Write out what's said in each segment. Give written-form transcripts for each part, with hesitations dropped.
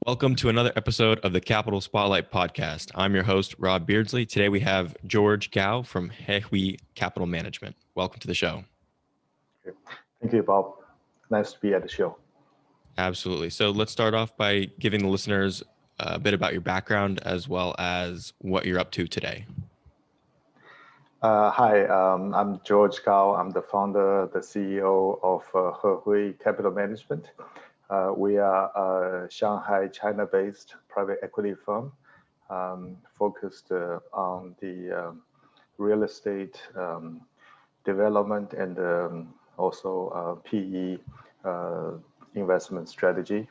Welcome to another episode of the Capital Spotlight podcast. I'm your host, Rob Beardsley. Today we have George Gao from Hehui Capital Management. Welcome to the show. Thank you, Bob. Nice to be at the show. Absolutely. So let's start off by giving the listeners a bit about your background as well as what you're up to today. Hi, I'm George Gao. I'm the founder, the CEO of Hehui Capital Management. We are a Shanghai, China-based private equity firm focused on the real estate development and also PE investment strategy,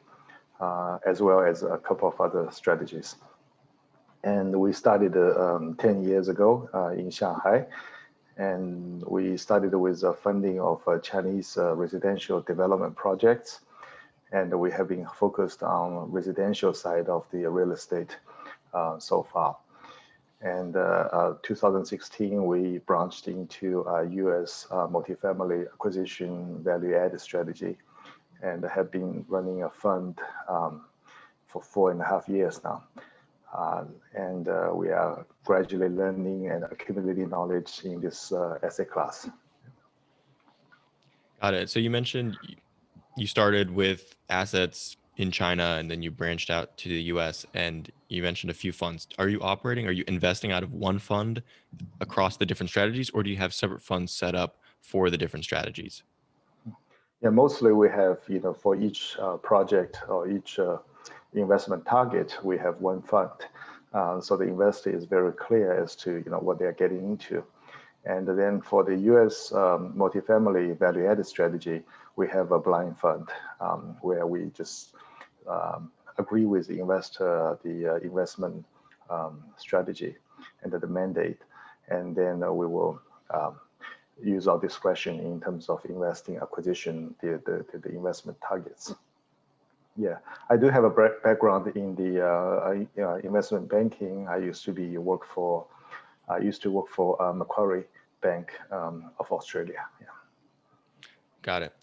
as well as a couple of other strategies. And we started 10 years ago in Shanghai. And we started with funding of Chinese residential development projects. And we have been focused on residential side of the real estate so far. And 2016, we branched into US multifamily acquisition value-added strategy and have been running a fund for 4.5 years now. And we are gradually learning and accumulating knowledge in this asset class. Got it. So you mentioned you started with assets in China and then you branched out to the US and you mentioned a few funds. Are you investing out of one fund across the different strategies, or do you have separate funds set up for the different strategies? Yeah, mostly we have, for each project or each investment target, we have one fund. So the investor is very clear as to what they're getting into. And then for the US multifamily value-added strategy, we have a blind fund where we just agree with the investor, the investment strategy and the mandate. And then we will use our discretion in terms of investing acquisition, the investment targets. Yeah, I do have a background in the investment banking. I used to work for Macquarie Bank of Australia. Yeah. Got it.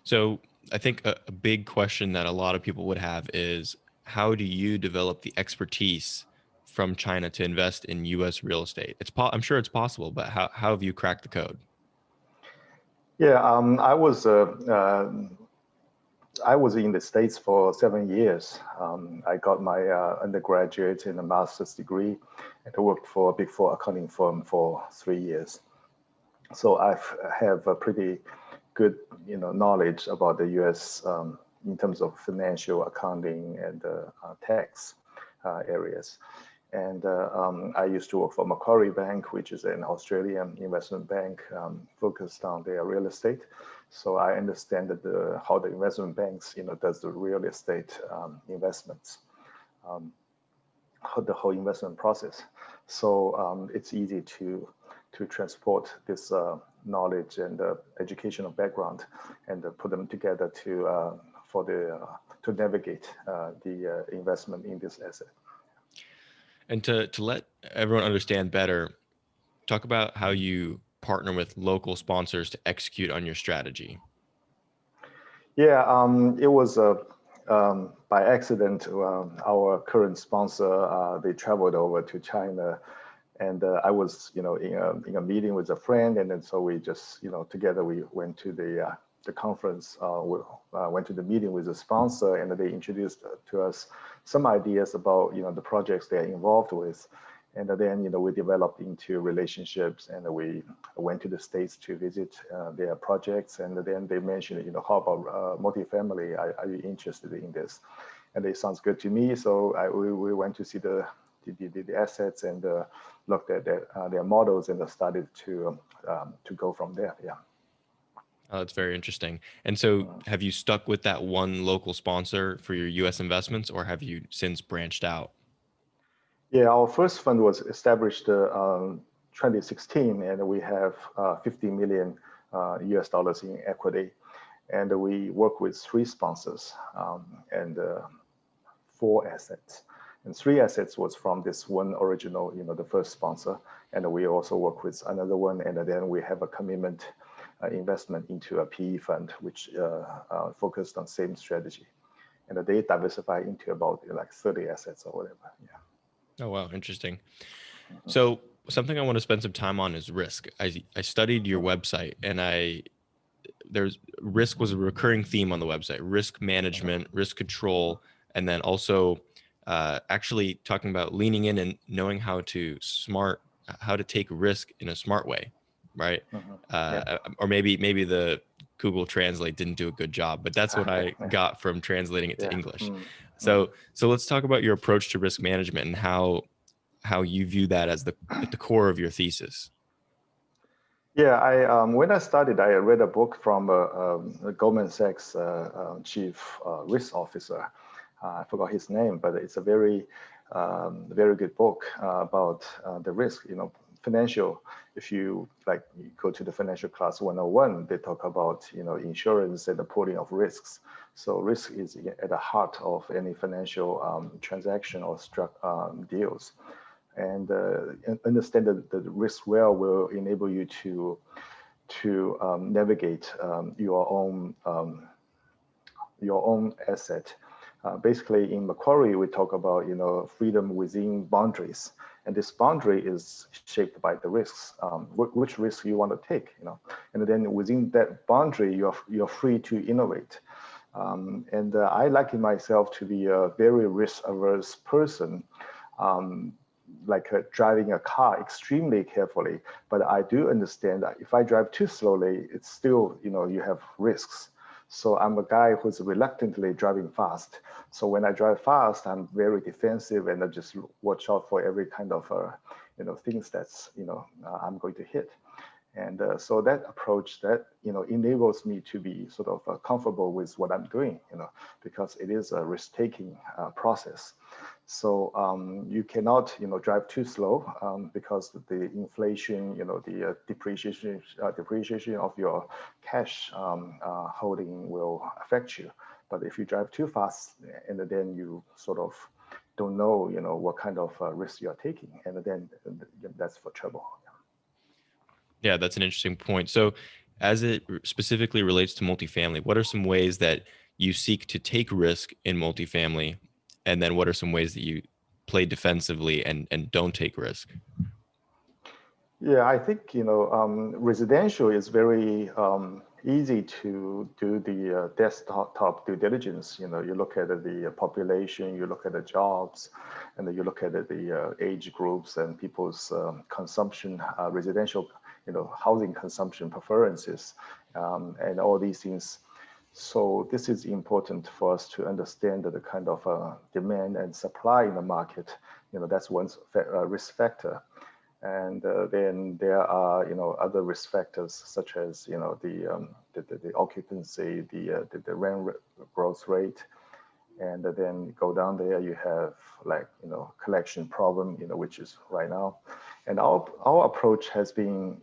So I think a big question that a lot of people would have is, how do you develop the expertise from China to invest in U.S. real estate? I'm sure it's possible, but how have you cracked the code? Yeah, I was in the States for 7 years. I got my undergraduate and a master's degree, and I worked for a Big Four accounting firm for 3 years. So I have a pretty good, knowledge about the U.S. In terms of financial accounting and tax areas. And I used to work for Macquarie Bank, which is an Australian investment bank focused on their real estate. So I understand that how the investment banks, does the real estate investments, the whole investment process. So it's easy to transport this knowledge and educational background and put them together to navigate the investment in this asset. And to let everyone understand better, talk about how you partner with local sponsors to execute on your strategy. Yeah, it was by accident. Our current sponsor, they traveled over to China, and I was, in a meeting with a friend, and then so we just, together we went to the conference, went to the meeting with the sponsor, and they introduced to us some ideas about, the projects they're involved with. And then, we developed into relationships, and we went to the States to visit their projects. And then they mentioned, how about multifamily? Are you interested in this? And it sounds good to me. So we went to see the assets and looked at their models and started to go from there. Yeah. Oh, that's very interesting. And so have you stuck with that one local sponsor for your US investments, or have you since branched out? Yeah, our first fund was established 2016, and we have 50 million US dollars in equity. And we work with 3 sponsors and 4 assets. And 3 assets was from this one original, the first sponsor. And we also work with another one. And then we have a commitment investment into a PE fund, which focused on same strategy. and they diversify into about like 30 assets or whatever. Yeah. Oh, wow. Interesting. So something I want to spend some time on is risk. I studied your website, and there's risk was a recurring theme on the website: risk management, risk control, and then also actually talking about leaning in and knowing how to take risk in a smart way, right? Yeah. Or maybe the Google Translate didn't do a good job, but that's what I got from translating it to Yeah. English. So let's talk about your approach to risk management and how you view that as at the core of your thesis. Yeah, I when I started, I read a book from a Goldman Sachs chief risk officer. I forgot his name, but it's a very good book about the risk. Financial. If you go to the financial class 101, they talk about insurance and the pooling of risks. So risk is at the heart of any financial transaction or deals. And understand that the risk well will enable you to navigate your own asset. Basically, in Macquarie, we talk about freedom within boundaries, and this boundary is shaped by the risks, which risk you want to take, and then within that boundary, you're free to innovate. And I liken myself to be a very risk-averse person. Driving a car extremely carefully, but I do understand that if I drive too slowly, it's still, you have risks. So I'm a guy who's reluctantly driving fast. So when I drive fast, I'm very defensive, and I just watch out for every kind of, things that's, I'm going to hit. And so that approach that, enables me to be sort of comfortable with what I'm doing, because it is a risk-taking process. So you cannot, drive too slow because the inflation, the depreciation of your cash holding will affect you. But if you drive too fast, and then you sort of don't know, what kind of risk you're taking, and then that's for trouble. Yeah, that's an interesting point. So as it specifically relates to multifamily, what are some ways that you seek to take risk in multifamily? And then what are some ways that you play defensively and don't take risk? Yeah, I think, residential is very easy to do the desktop due diligence. You look at the population, you look at the jobs, and then you look at the age groups and people's consumption, residential, housing consumption preferences, and all these things. So this is important for us to understand the kind of demand and supply in the market. That's one risk factor. And then there are, other risk factors such as, the occupancy, the rent growth rate, and then go down there, you have collection problem, which is right now. And our approach has been,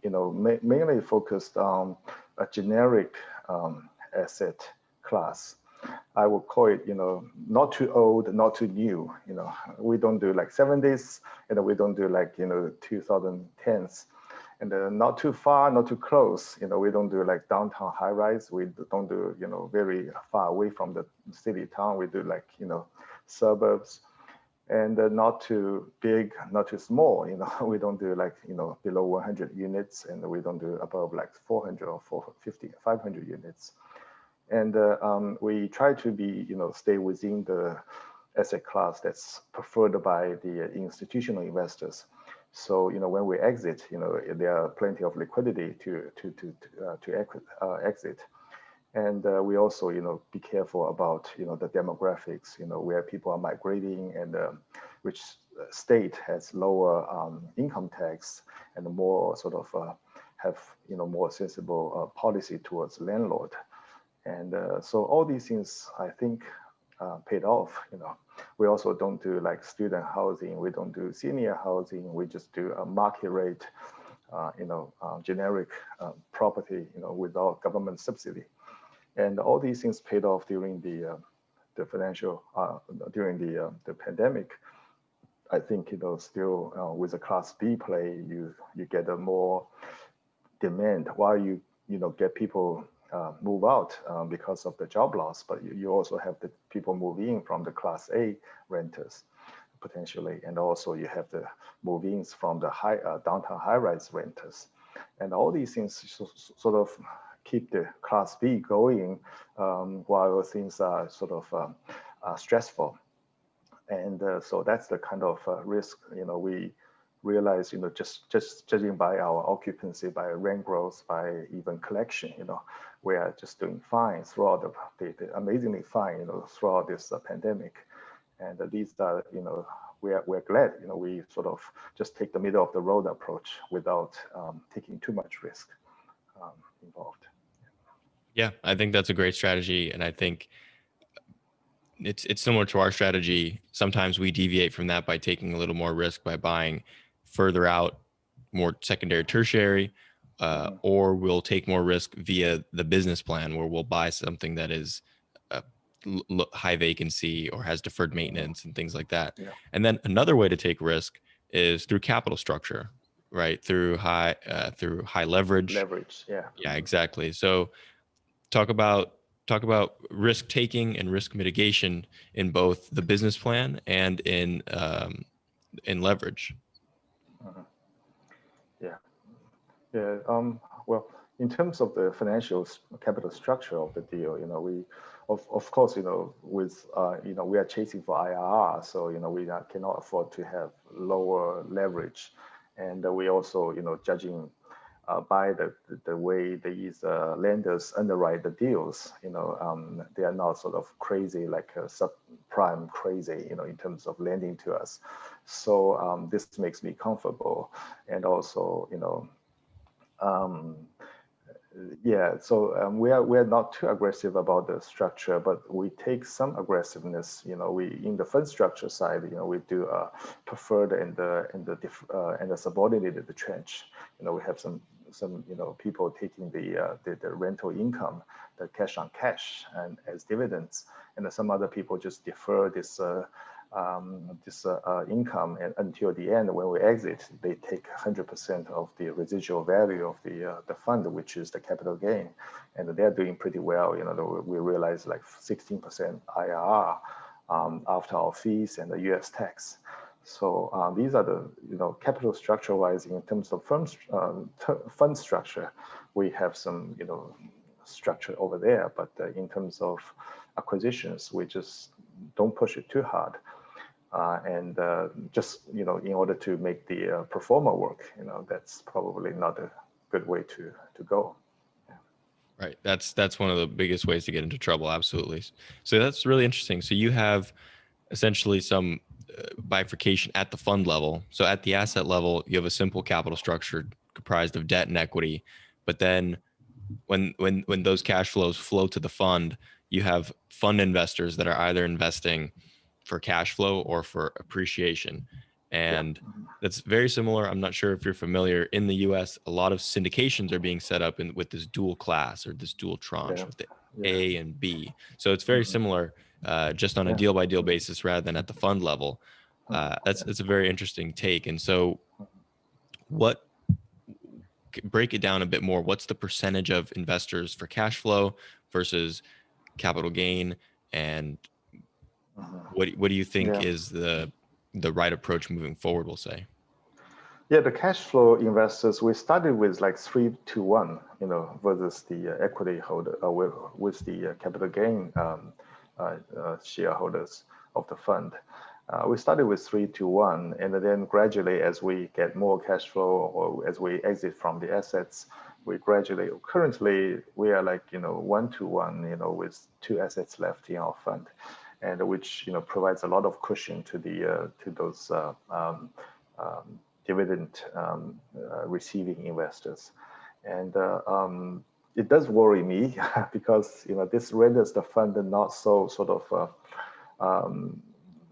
mainly focused on a generic asset class. I would call it, not too old, not too new. We don't do like 70s, and we don't do like 2010s, and not too far, not too close. We don't do like downtown high rise. We don't do very far away from the city town. We do like suburbs, and not too big, not too small. We don't do like below 100 units, and we don't do above like 400 or 450, 500 units. And we try to be, stay within the asset class that's preferred by the institutional investors. So, when we exit, there are plenty of liquidity to exit. And we also, be careful about, the demographics, where people are migrating, and which state has lower income tax and more sort of have, more sensible policy towards landlord. And so all these things, I think, paid off. We also don't do like student housing. We don't do senior housing. We just do a market rate, generic property, without government subsidy. And all these things paid off during the financial, during the pandemic. I think, still with a Class B play, you get a more demand while you get people move out because of the job loss, but you also have the people move in from the Class A renters potentially, and also you have the move-ins from the downtown high-rise renters, and all these things sort of keep the Class B going while things are sort of stressful. And so that's the kind of risk, we realize, just judging by our occupancy, by rent growth, by even collection, we are just doing fine throughout the amazingly fine, throughout this pandemic. And these are, we're glad, we sort of just take the middle of the road approach without taking too much risk involved. Yeah, I think that's a great strategy. And I think it's similar to our strategy. Sometimes we deviate from that by taking a little more risk by buying further out, more secondary, tertiary, or we'll take more risk via the business plan where we'll buy something that is high vacancy or has deferred maintenance and things like that. Yeah. And then another way to take risk is through capital structure, right? Through high leverage. Leverage, yeah. Yeah, exactly. So talk about risk taking and risk mitigation in both the business plan and in leverage. Yeah. Yeah. Well, in terms of the financial capital structure of the deal, we, of course, with, we are chasing for IRR, so, we cannot afford to have lower leverage. And we also, judging by the way these lenders underwrite the deals, they are not sort of crazy, like subprime crazy, in terms of lending to us. So this makes me comfortable. And also, yeah, so we are not too aggressive about the structure, but we take some aggressiveness. We in the fund structure side, we do preferred and the subordinated tranche. We have some people taking the rental income, the cash on cash, and as dividends, and some other people just defer this income, and until the end, when we exit, they take 100% of the residual value of the fund, which is the capital gain, and they're doing pretty well. We realize like 16% IRR after our fees and the U.S. tax. So these are the capital structure wise. In terms of fund structure, we have some structure over there, but in terms of acquisitions, we just don't push it too hard. And just in order to make the pro forma work, that's probably not a good way to go. Yeah. Right. That's one of the biggest ways to get into trouble. Absolutely. So that's really interesting. So you have essentially some bifurcation at the fund level. So at the asset level, you have a simple capital structure comprised of debt and equity. But then when those cash flows flow to the fund, you have fund investors that are either investing for cash flow or for appreciation. And that's very similar. I'm not sure if you're familiar. In the US, a lot of syndications are being set up with this dual class or this dual tranche with the A and B. So it's very similar, just on a deal by deal basis rather than at the fund level. It's a very interesting take. And so break it down a bit more. What's the percentage of investors for cash flow versus capital gain? And what do you think is the right approach moving forward, we'll say? Yeah, the cash flow investors, we started with like 3-1, versus the equity holder with the capital gain shareholders of the fund. We started with 3-1, and then gradually, as we get more cash flow or as we exit from the assets, currently we are like 1-1, with 2 assets left in our fund, and which provides a lot of cushion to those dividend receiving investors. And it does worry me because this renders the fund not so sort of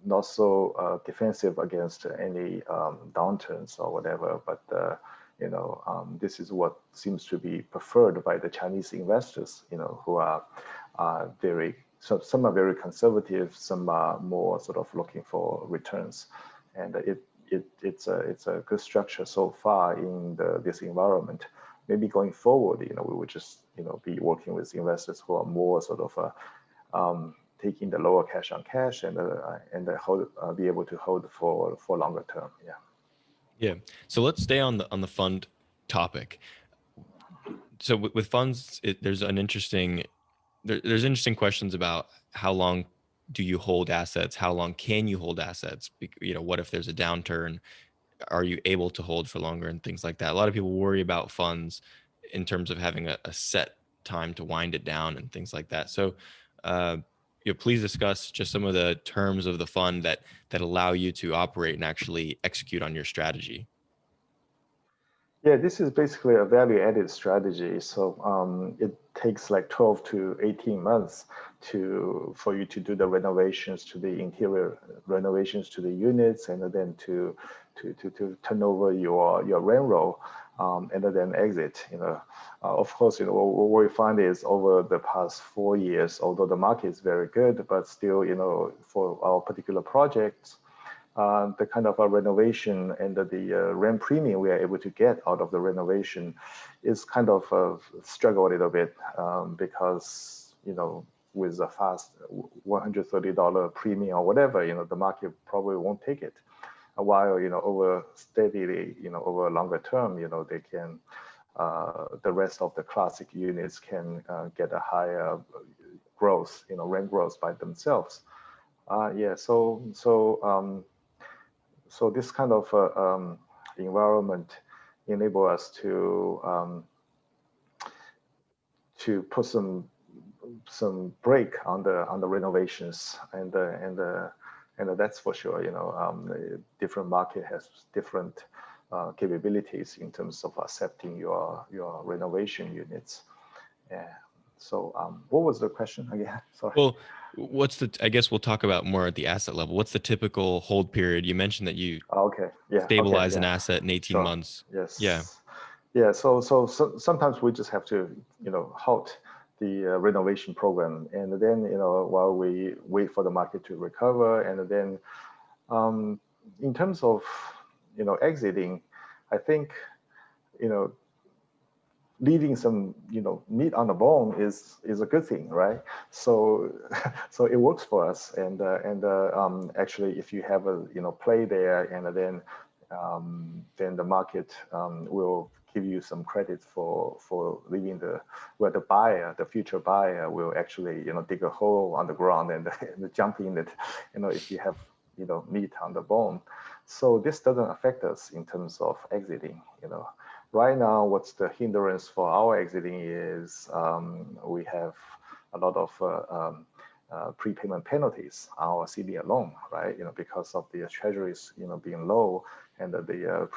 not so defensive against any downturns or whatever, but this is what seems to be preferred by the Chinese investors, who are some are very conservative, some are more sort of looking for returns, and it's a good structure so far in this environment. Maybe going forward, we would just be working with investors who are more sort of taking the lower cash on cash and be able to hold for longer term. Yeah. Yeah. So let's stay on the fund topic. So with funds, there's interesting questions about how long do you hold assets? How long can you hold assets? What if there's a downturn? Are you able to hold for longer and things like that? A lot of people worry about funds in terms of having a set time to wind it down and things like that. So, please discuss just some of the terms of the fund that allow you to operate and actually execute on your strategy. Yeah, this is basically a value-added strategy. So it takes like 12 to 18 months for you to do the renovations to the interior renovations to the units, and then to turn over your rent roll, and then exit. Of course, what we find is over the past 4 years, although the market is very good, but still, for our particular projects, the kind of a renovation and the rent premium we are able to get out of the renovation is kind of struggle a little bit, because with a fast $130 premium or whatever, the market probably won't take it. While over steadily, over a longer term, they can the rest of the classic units can get a higher growth, rent growth by themselves. Yeah, so this kind of environment enable us to put some break on the renovations, and that's for sure. Different market has different capabilities in terms of accepting your renovation units. Yeah. So what was the question again? Sorry. Well, I guess we'll talk about more at the asset level. What's the typical hold period? You mentioned that you Okay. Yeah. stabilize Okay. an Yeah. asset in 18 Sure. months. Yes. Yeah. Yeah. So sometimes we just have to, halt the renovation program, and then, while we wait for the market to recover, and then in terms of, exiting, I think, leaving some, meat on the bone is a good thing, right? So so it works for us, and actually, if you have a play there, and then the market will give you some credit for leaving where the future buyer will actually dig a hole on the ground and, and jump in it, if you have meat on the bone. So this doesn't affect us in terms of exiting. Right now, what's the hindrance for our exiting is we have a lot of prepayment penalties on our senior loan, right? Because of the treasuries, being low, and the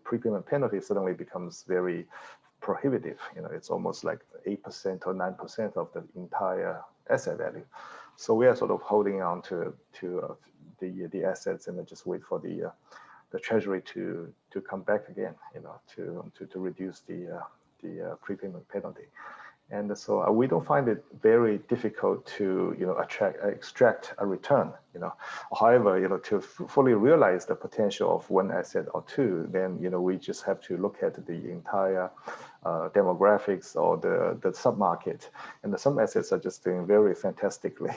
prepayment penalty suddenly becomes very prohibitive. It's almost like 8% or 9% of the entire asset value. So we are sort of holding on to the assets, and then just wait for the treasury to come back again, to reduce the prepayment penalty. And so we don't find it very difficult to extract a return. However, to fully realize the potential of one asset or two, then we just have to look at the entire demographics or the submarket, and some assets are just doing very fantastically,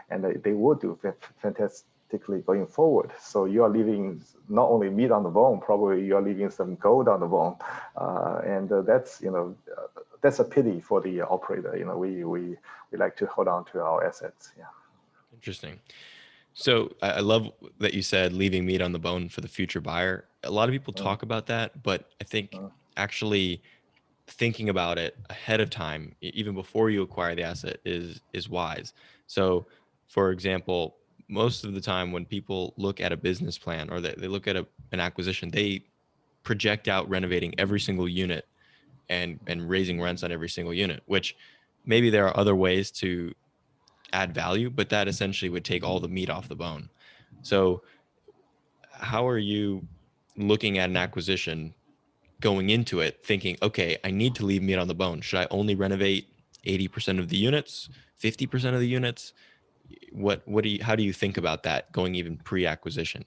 and they will do fantastically going forward. So you are leaving not only meat on the bone, probably you are leaving some gold on the bone, and that's a pity for the operator. We like to hold on to our assets. Yeah. Interesting. So I love that you said leaving meat on the bone for the future buyer. A lot of people talk about that, but I think actually thinking about it ahead of time, even before you acquire the asset, is wise. So, for example, most of the time when people look at a business plan, or they look at an acquisition, they project out renovating every single unit and raising rents on every single unit, which maybe there are other ways to add value, but that essentially would take all the meat off the bone. So how are you looking at an acquisition, going into it thinking, okay, I need to leave meat on the bone? Should I only renovate 80% of the units, 50% of the units? How do you think about that going even pre-acquisition?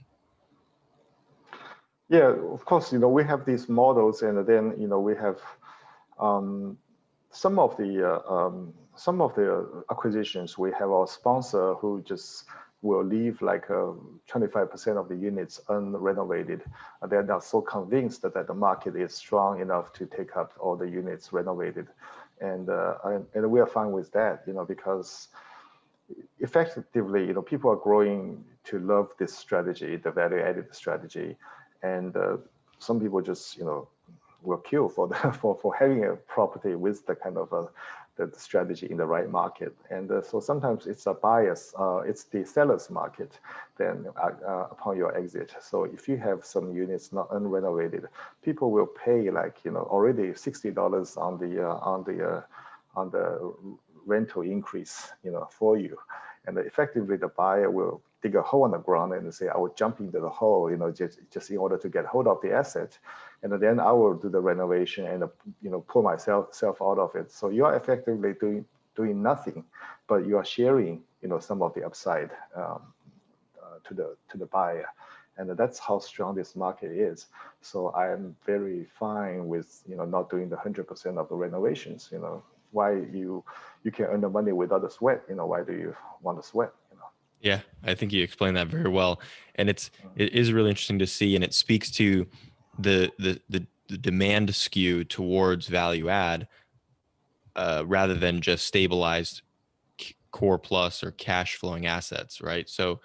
Yeah, of course, we have these models, and then, we have Some of the acquisitions, we have our sponsor who just will leave like 25% of the units unrenovated. They're not so convinced that the market is strong enough to take up all the units renovated, and we are fine with that, because effectively, people are growing to love this strategy, the value-added strategy, and some people just, will kill for the for having a property with the kind of the strategy in the right market. And so sometimes it's a bias, it's the seller's market then upon your exit. So if you have some units not unrenovated, people will pay like, already $60 on the rental increase, for you. And effectively the buyer will dig a hole in the ground and say, I will jump into the hole, just in order to get hold of the asset. And then I will do the renovation and, pull myself out of it. So you are effectively doing nothing, but you are sharing, some of the upside to the buyer. And that's how strong this market is. So I am very fine with, not doing the 100% of the renovations, why you can earn the money without the sweat, why do you want to sweat, Yeah, I think you explained that very well. And it is really interesting to see, and it speaks to the demand skew towards value add rather than just stabilized core plus or cash flowing assets, right? So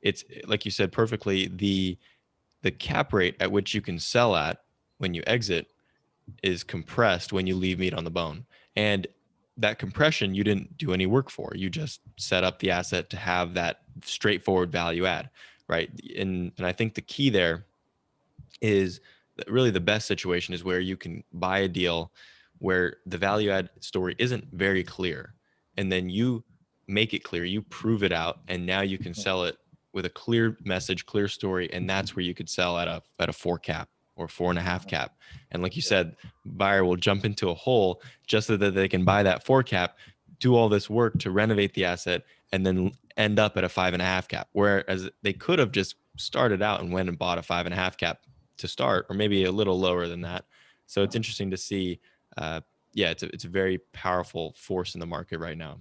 it's like you said perfectly, the cap rate at which you can sell at when you exit is compressed when you leave meat on the bone. And that compression you didn't do any work for. You just set up the asset to have that straightforward value add, right? And I think the key there is that really the best situation is where you can buy a deal where the value add story isn't very clear, and then you make it clear, you prove it out, and now you can sell it with a clear message, clear story, and that's where you could sell at a 4 cap or 4.5 cap. And like you said, buyer will jump into a hole just so that they can buy that 4 cap, do all this work to renovate the asset, and then end up at a 5.5 cap. Whereas they could have just started out and went and bought a 5.5 cap to start, or maybe a little lower than that. So it's interesting to see. It's a very powerful force in the market right now.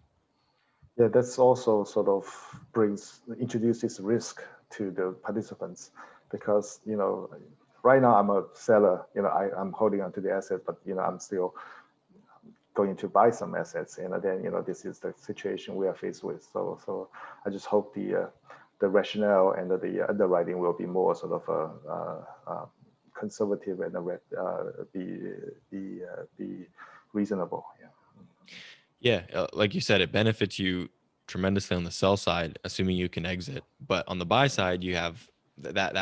Yeah, that's also sort of introduces risk to the participants, because right now I'm a seller, I'm holding onto the asset, but I'm still going to buy some assets, and then this is the situation we are faced with. So I just hope the rationale and the underwriting will be more sort of conservative and be reasonable. Yeah, like you said, it benefits you tremendously on the sell side, assuming you can exit. But on the buy side, you have that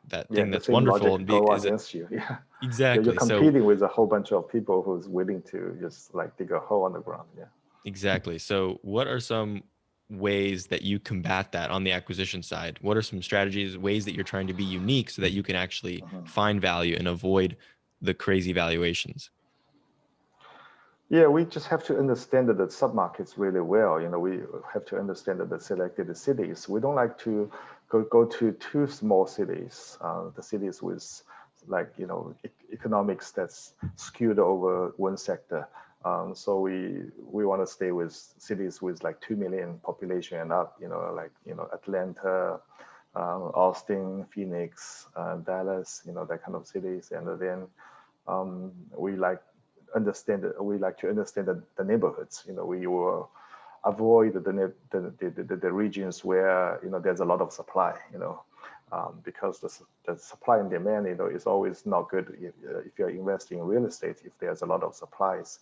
thing The that's same wonderful. logic go against you. Yeah, you're Exactly. So competing with a whole bunch of people who's willing to just like dig a hole on the ground. Yeah. exactly. So what are some ways that you combat that on the acquisition side? What are some strategies, ways that you're trying to be unique so that you can actually find value and avoid the crazy valuations? Yeah, we just have to understand the submarkets really well. We have to understand the selected cities. We don't like to go to too small cities, the cities with like, economics that's skewed over one sector. So we want to stay with cities with like 2 million population and up, like, Atlanta, Austin, Phoenix, Dallas, that kind of cities. And then we like to understand the neighborhoods. We will avoid the regions where there's a lot of supply. Because the supply and demand is always not good if you're investing in real estate, if there's a lot of supplies.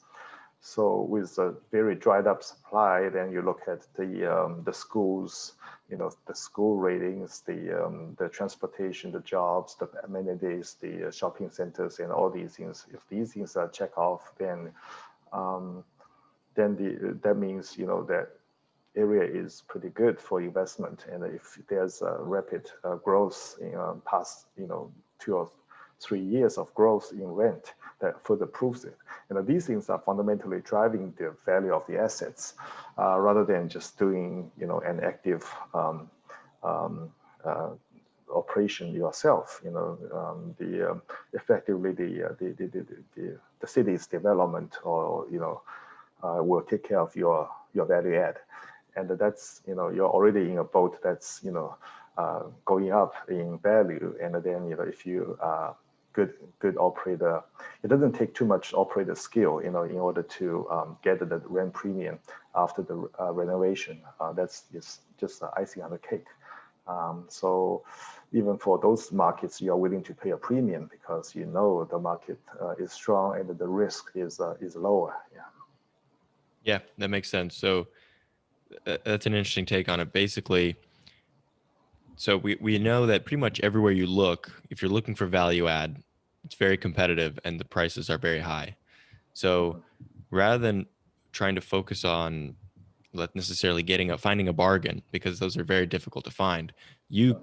So with a very dried up supply, then you look at the schools, the school ratings, the transportation, the jobs, the amenities, the shopping centers, and all these things. If these things are checked off, then that means that area is pretty good for investment. And if there's a rapid growth in past 2 or 3 years of growth in rent, that further proves it. These things are fundamentally driving the value of the assets, rather than just doing an active operation yourself. Effectively the city's development, or will take care of your value add, and that's you're already in a boat that's going up in value, and then if you good operator, it doesn't take too much operator skill in order to get the rent premium after the renovation. That's just icing on the cake. So even for those markets, you are willing to pay a premium because the market is strong and the risk is lower. Yeah, that makes sense. So that's an interesting take on it. Basically, so we know that pretty much everywhere you look, if you're looking for value add, it's very competitive and the prices are very high. So rather than trying to focus on necessarily finding a bargain, because those are very difficult to find, you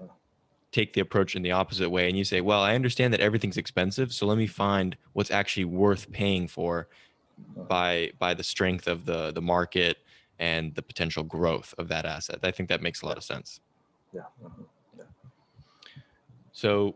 take the approach in the opposite way and you say, well, I understand that everything's expensive, so let me find what's actually worth paying for by the strength of the market and the potential growth of that asset. I think that makes a lot of sense. Yeah. So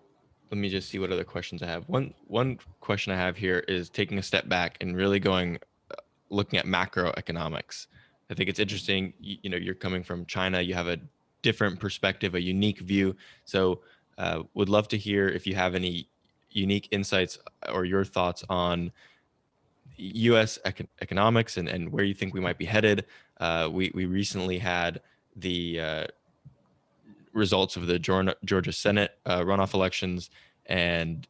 let me just see what other questions I have. One question I have here is taking a step back and really looking at macroeconomics. I think it's interesting. You're coming from China. You have a different perspective, a unique view. So would love to hear if you have any unique insights or your thoughts on U.S. economics and where you think we might be headed. We recently had the results of the Georgia Senate runoff elections, and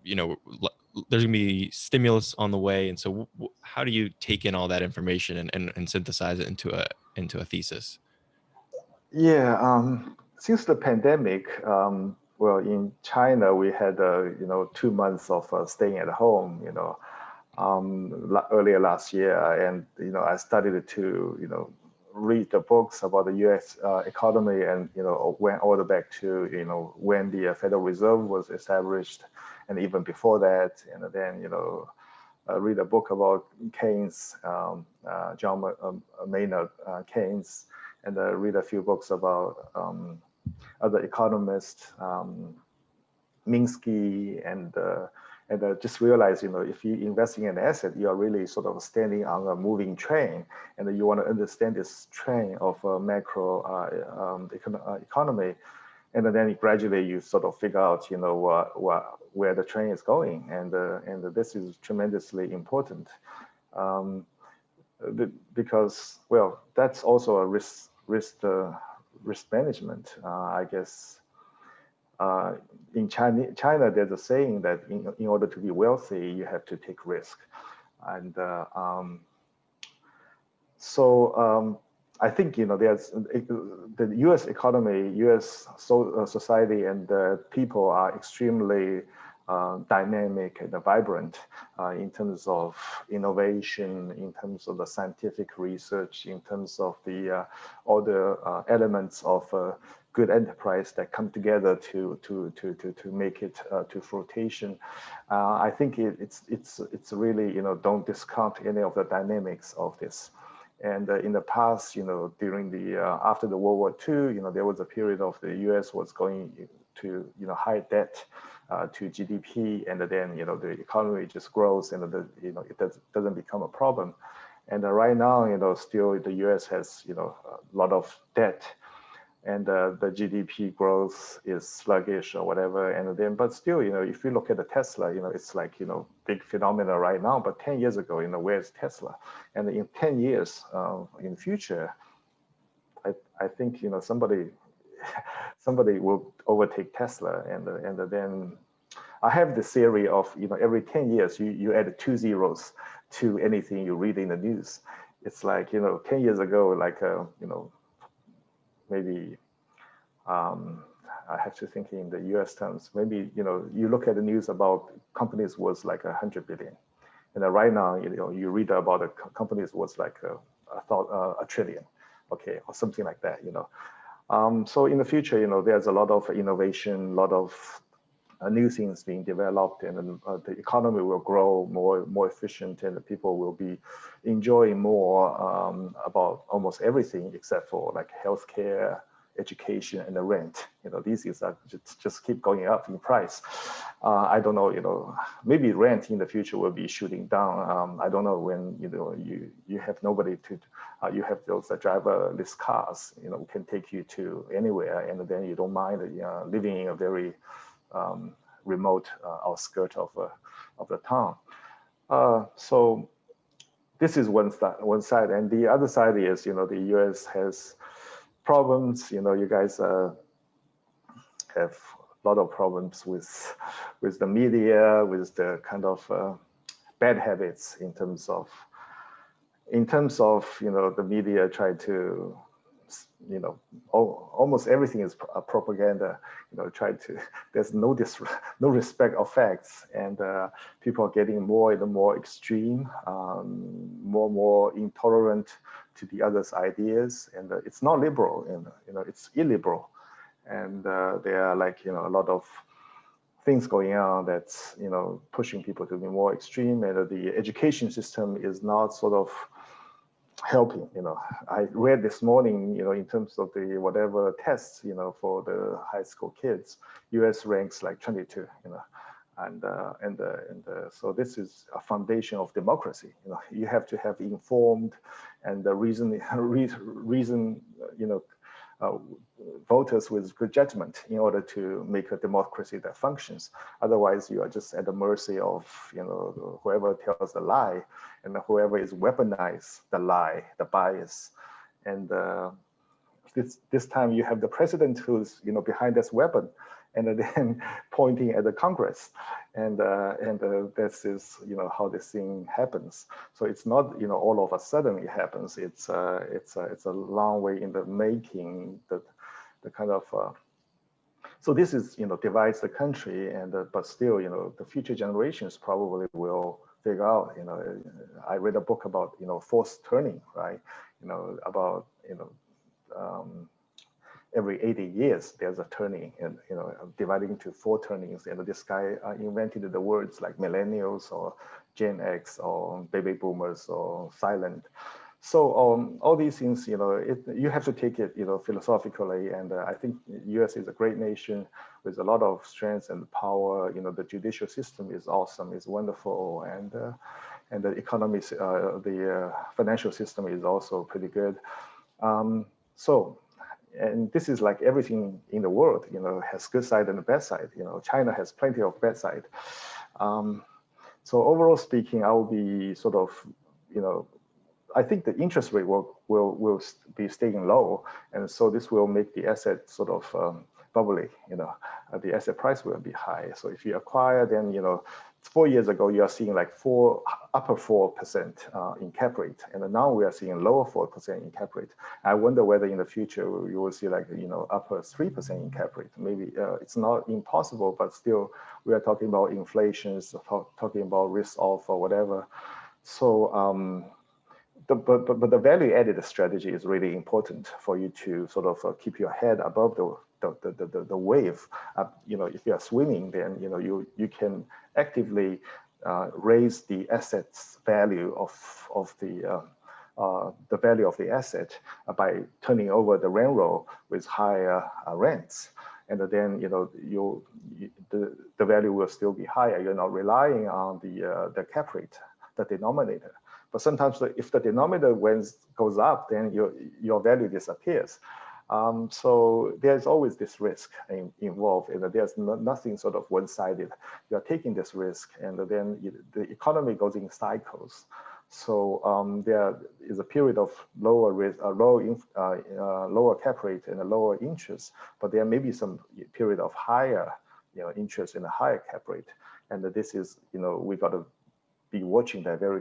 there's gonna be stimulus on the way. And so how do you take in all that information and synthesize it into a thesis? Yeah, since the pandemic, well, in China we had 2 months of staying at home, earlier last year, and I started to read the books about the U.S. Economy, and went all the way back to when the Federal Reserve was established, and even before that, and then read a book about Keynes, John Maynard Keynes, and read a few books about other economists, Minsky, and just realize, if you invest in an asset, you are really sort of standing on a moving train, and you want to understand this train of macro economy, and then gradually you sort of figure out, where the train is going, and this is tremendously important, because, well, that's also a risk management, I guess. In China, there's a saying that in order to be wealthy, you have to take risk. And so I think, there's the U.S. economy, U.S. society, and people are extremely dynamic and vibrant in terms of innovation, in terms of the scientific research, in terms of the all the elements of good enterprise that come together to make it to fruition. I think it's really, don't discount any of the dynamics of this. And in the past, during the after the World War II, there was a period of the U.S. was going to high debt to GDP, and then the economy just grows, and it doesn't become a problem. And right now, still the U.S. has a lot of debt, and the GDP growth is sluggish or whatever. And then, but still, if you look at the Tesla, it's like, big phenomena right now. But 10 years ago, where's Tesla? And in 10 years in the future, I think, somebody will overtake Tesla. And then I have this theory of, every 10 years, you add 2 zeros to anything you read in the news. It's like, 10 years ago, like, maybe I have to think in the US terms, maybe, you look at the news about companies was like 100 billion. And right now, you read about the companies was like a trillion, okay, or something like that, So in the future, there's a lot of innovation, a lot of new things being developed, and the economy will grow more efficient, and the people will be enjoying more about almost everything except for like healthcare, education and the rent. These things are just keep going up in price. I don't know, maybe rent in the future will be shooting down. I don't know when, you have nobody to, you have those driverless cars, can take you to anywhere, and then you don't mind living in a very remote outskirt of the town. So this is one side, and the other side is, the U.S. has problems. You guys have a lot of problems with the media, with the kind of bad habits in terms of the media try to, almost everything is propaganda. There's no respect of facts, and people are getting more and more extreme, more and more intolerant to the other's ideas, and it's not liberal, it's illiberal, and there are a lot of things going on that's pushing people to be more extreme, and the education system is not sort of helping. I read this morning, in terms of the whatever tests, for the high school kids, US ranks like 22, and so this is a foundation of democracy. You have to have informed and reason voters with good judgment in order to make a democracy that functions. Otherwise, you are just at the mercy of whoever tells the lie, and whoever is weaponize the lie, the bias. And this time you have the president who's behind this weapon, and then pointing at the Congress, and this is how this thing happens. So it's not all of a sudden it happens. It's a long way in the making. The kind of so this is divides the country, and but still the future generations probably will figure out. I read a book about forced turning, right? About every 80 years there's a turning, and dividing into 4 turnings, and this guy invented the words like millennials or Gen X or baby boomers or silent. So all these things, you have to take it philosophically, and I think US is a great nation with a lot of strength and power. The judicial system is awesome, is wonderful, and the economy, the financial system is also pretty good. And this is like everything in the world, has good side and a bad side. China has plenty of bad side. So overall speaking, I will be sort of, I think the interest rate will be staying low, and so this will make the asset sort of bubbly. The asset price will be high. So if you acquire, then 4 years ago you are seeing like upper 4% in cap rate, and now we are seeing lower 4% in cap rate. I wonder whether in the future you will see like upper 3% in cap rate. Maybe it's not impossible, but still we are talking about inflation, talking about risk off or whatever. So but the value added strategy is really important for you to sort of keep your head above the wave. If you are swimming, then you can actively raise the assets value of the value of the asset by turning over the rent roll with higher rents, and then the value will still be higher. You're not relying on the cap rate, the denominator. But sometimes if the denominator goes up, then your value disappears. So there's always this risk involved, and there's nothing sort of one-sided. You're taking this risk, and then the economy goes in cycles. So there is a period of lower risk, lower cap rate and a lower interest, but there may be some period of higher interest and a higher cap rate. And this is, we got to be watching that very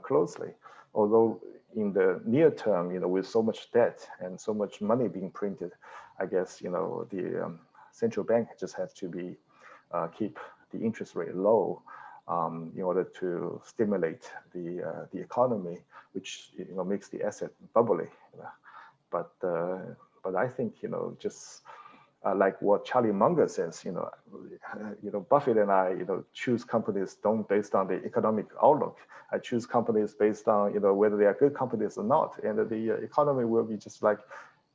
closely. Although in the near term, with so much debt and so much money being printed, I guess the central bank just has to be keep the interest rate low in order to stimulate the economy, which makes the asset bubbly. But I think just like what Charlie Munger says, Buffett and I, choose companies don't based on the economic outlook. I choose companies based on, whether they are good companies or not. And the economy will be just like,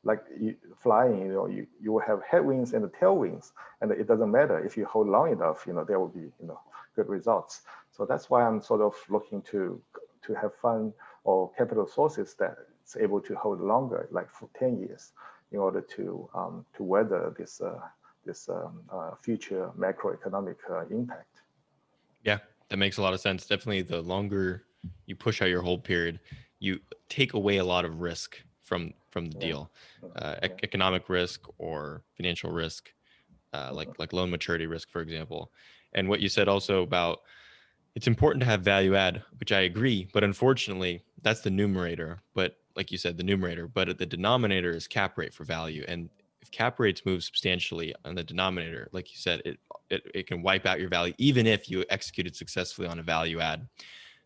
like flying, you will have headwinds and tailwinds, and it doesn't matter if you hold long enough, there will be, good results. So that's why I'm sort of looking to have fund or capital sources that's able to hold longer, like for 10 years, in order to weather this future macroeconomic impact. Yeah, that makes a lot of sense. Definitely, the longer you push out your hold period, you take away a lot of risk from the deal, economic risk or financial risk, like loan maturity risk, for example. And what you said also about it's important to have value add, which I agree, but unfortunately, that's the numerator. But like you said, the numerator, but the denominator is cap rate for value. And if cap rates move substantially on the denominator, like you said, it can wipe out your value, even if you executed successfully on a value add.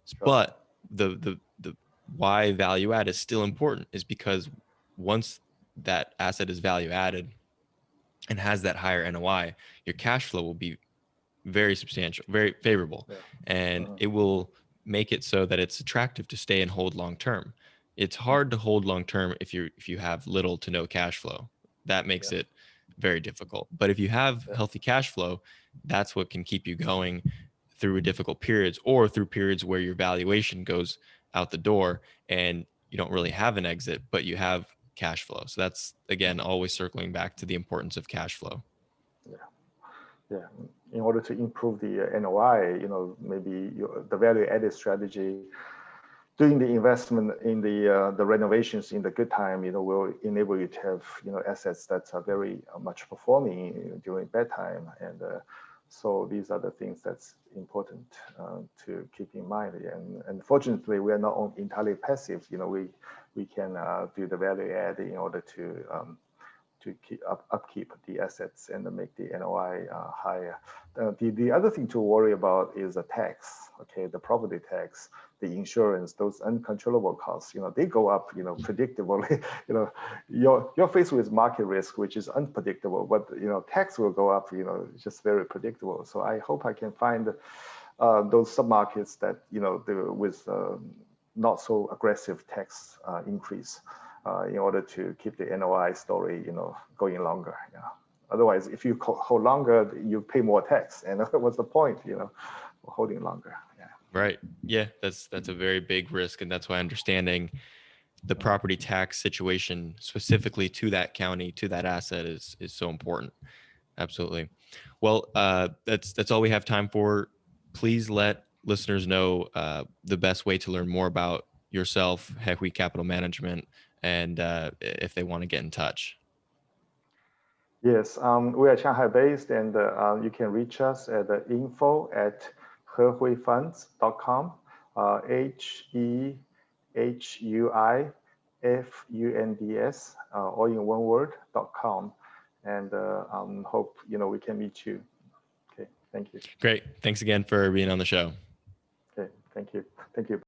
Sure. But the why value add is still important is because once that asset is value added and has that higher NOI, your cash flow will be very substantial, very favorable, and it will make it so that it's attractive to stay and hold long term. It's hard to hold long term if you have little to no cash flow. That makes it very difficult. But if you have healthy cash flow, that's what can keep you going through difficult periods or through periods where your valuation goes out the door and you don't really have an exit, but you have cash flow. So that's, again, always circling back to the importance of cash flow. Yeah. In order to improve the NOI, maybe the value-added strategy, doing the investment in the renovations in the good time, will enable you to have assets that are very much performing during bad time, and so these are the things that's important to keep in mind. And fortunately, we are not entirely passive. We can do the value add in order to upkeep the assets and make the NOI higher. The other thing to worry about is the tax, the property tax, the insurance, those uncontrollable costs, they go up, predictably. You're faced with market risk, which is unpredictable, but, tax will go up, just very predictable. So I hope I can find those submarkets that, with not so aggressive tax increase. In order to keep the NOI story, going longer. Otherwise, if you hold longer, you pay more tax, and what's the point, holding longer? Right. Yeah, that's a very big risk, and that's why understanding the property tax situation specifically to that county, to that asset is so important. Absolutely. Well, that's all we have time for. Please let listeners know the best way to learn more about yourself, Hehui Capital Management, and if they want to get in touch. Yes, we are Shanghai based, and you can reach us at info@hehuifunds.com, HEHUIFUNDS, all in one word.com, and hope we can meet you. Okay, thank you. Great. Thanks again for being on the show. Okay, thank you. Thank you.